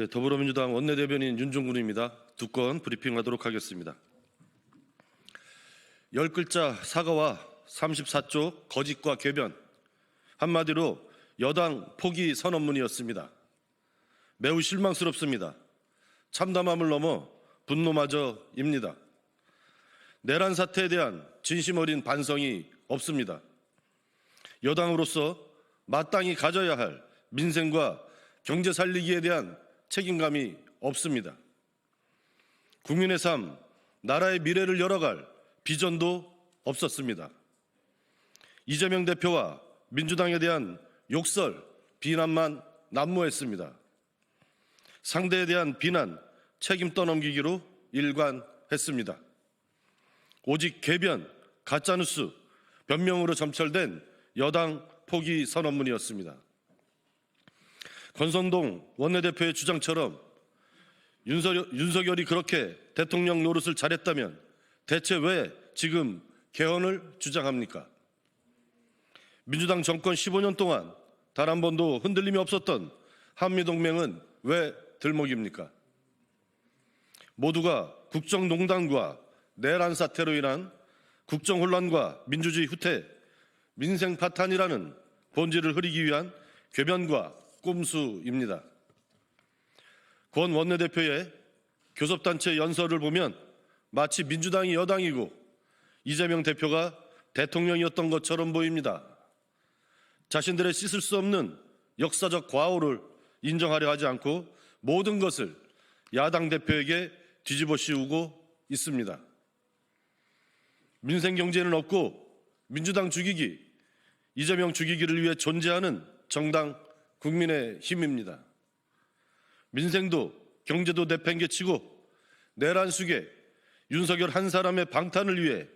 더불어민주당 원내대변인 윤종군입니다. 두 건 브리핑하도록 하겠습니다. 10글자 사과와 34조 거짓과 궤변, 한마디로 여당 포기 선언문이었습니다. 매우 실망스럽습니다. 참담함을 넘어 분노마저입니다. 내란 사태에 대한 진심 어린 반성이 없습니다. 여당으로서 마땅히 가져야 할 민생과 경제 살리기에 대한 책임감이 없습니다. 국민의 삶, 나라의 미래를 열어갈 비전도 없었습니다. 이재명 대표와 민주당에 대한 욕설, 비난만 난무했습니다. 상대에 대한 비난, 책임 떠넘기기로 일관했습니다. 오직 궤변, 가짜뉴스, 변명으로 점철된 여당 포기 선언문이었습니다. 권성동 원내대표의 주장처럼 윤석열이 그렇게 대통령 노릇을 잘했다면 대체 왜 지금 개헌을 주장합니까? 민주당 정권 15년 동안 단 한 번도 흔들림이 없었던 한미동맹은 왜 들먹입니까? 모두가 국정농단과 내란 사태로 인한 국정혼란과 민주주의 후퇴, 민생 파탄이라는 본질을 흐리기 위한 궤변과 꼼수입니다. 권 원내대표의 교섭단체 연설을 보면 마치 민주당이 여당이고 이재명 대표가 대통령이었던 것처럼 보입니다. 자신들의 씻을 수 없는 역사적 과오를 인정하려 하지 않고 모든 것을 야당 대표에게 뒤집어 씌우고 있습니다. 민생 경제는 없고 민주당 죽이기, 이재명 죽이기를 위해 존재하는 정당 국민의힘입니다. 민생도 경제도 내팽개치고 내란 속에 윤석열 한 사람의 방탄을 위해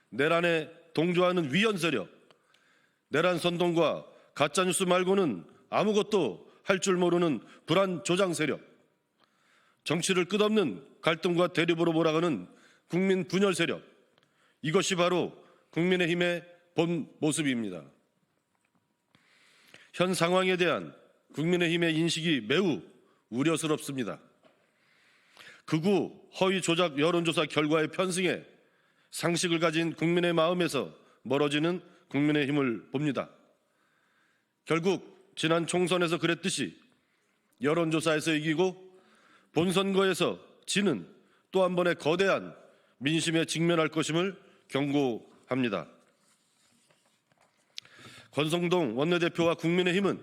내란에 동조하는 위헌 세력, 내란 선동과 가짜뉴스 말고는 아무것도 할 줄 모르는 불안 조장 세력, 정치를 끝없는 갈등과 대립으로 몰아가는 국민 분열 세력, 이것이 바로 국민의힘의 본 모습입니다. 현 상황에 대한 국민의힘의 인식이 매우 우려스럽습니다. 극우 허위 조작 여론조사 결과의 편승에 상식을 가진 국민의 마음에서 멀어지는 국민의힘을 봅니다. 결국 지난 총선에서 그랬듯이 여론조사에서 이기고 본선거에서 지는 또 한 번의 거대한 민심에 직면할 것임을 경고합니다. 권성동 원내대표와 국민의힘은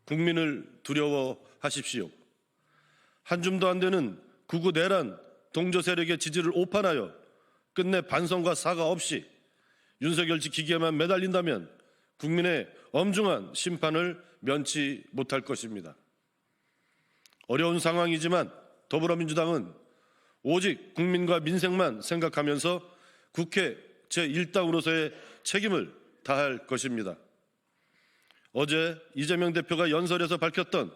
국민을 두려워하십시오. 한 줌도 안 되는 극우 내란 동조 세력의 지지를 오판하여 끝내 반성과 사과 없이 윤석열 지키기에만 매달린다면 국민의 엄중한 심판을 면치 못할 것입니다. 어려운 상황이지만 더불어민주당은 오직 국민과 민생만 생각하면서 국회 제1당으로서의 책임을 다할 것입니다. 어제 이재명 대표가 연설에서 밝혔던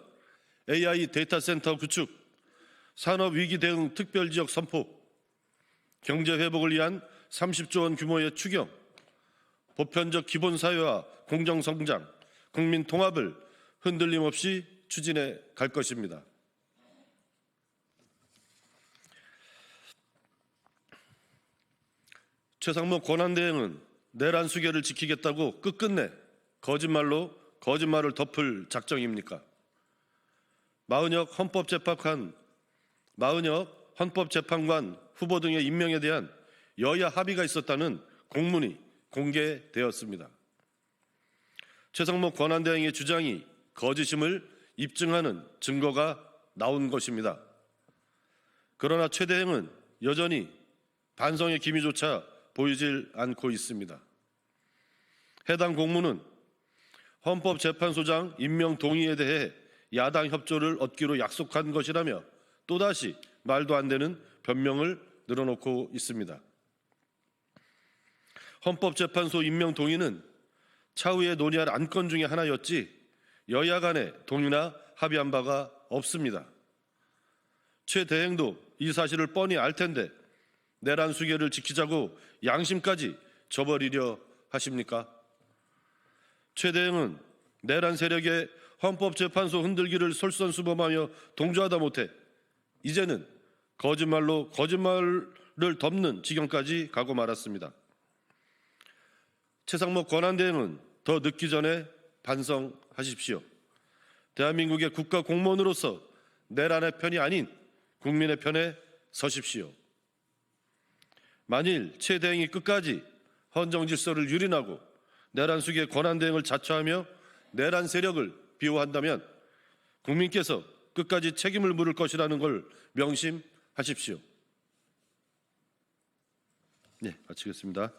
AI 데이터 센터 구축, 산업위기 대응 특별지역 선포, 경제 회복을 위한 30조 원 규모의 추경, 보편적 기본사회와 공정성장, 국민 통합을 흔들림 없이 추진해 갈 것입니다. 최상목 권한대행은 내란 수계를 지키겠다고 끝끝내 거짓말로 거짓말을 덮을 작정입니까? 마은혁 헌법재판관 후보 등의 임명에 대한 여야 합의가 있었다는 공문이 공개되었습니다. 최상목 권한대행의 주장이 거짓임을 입증하는 증거가 나온 것입니다. 그러나 최 대행은 여전히 반성의 기미조차 보이질 않고 있습니다. 해당 공문은 헌법재판소장 임명 동의에 대해 야당 협조를 얻기로 약속한 것이라며 또다시 말도 안 되는 변명을 늘어놓고 있습니다. 헌법재판소 임명 동의는 차후에 논의할 안건 중에 하나였지 여야 간에 동의나 합의한 바가 없습니다. 최 대행도 이 사실을 뻔히 알 텐데 내란 수계를 지키자고 양심까지 저버리려 하십니까? 최 대행은 내란 세력의 헌법재판소 흔들기를 솔선수범하며 동조하다 못해 이제는 거짓말로 거짓말을 덮는 지경까지 가고 말았습니다. 최상목 권한대행은 더 늦기 전에 반성하십시오. 대한민국의 국가 공무원으로서 내란의 편이 아닌 국민의 편에 서십시오. 만일 최 대행이 끝까지 헌정 질서를 유린하고 내란 수기의 권한 대행을 자처하며 내란 세력을 비호한다면 국민께서 끝까지 책임을 물을 것이라는 걸 명심하십시오. 네, 마치겠습니다.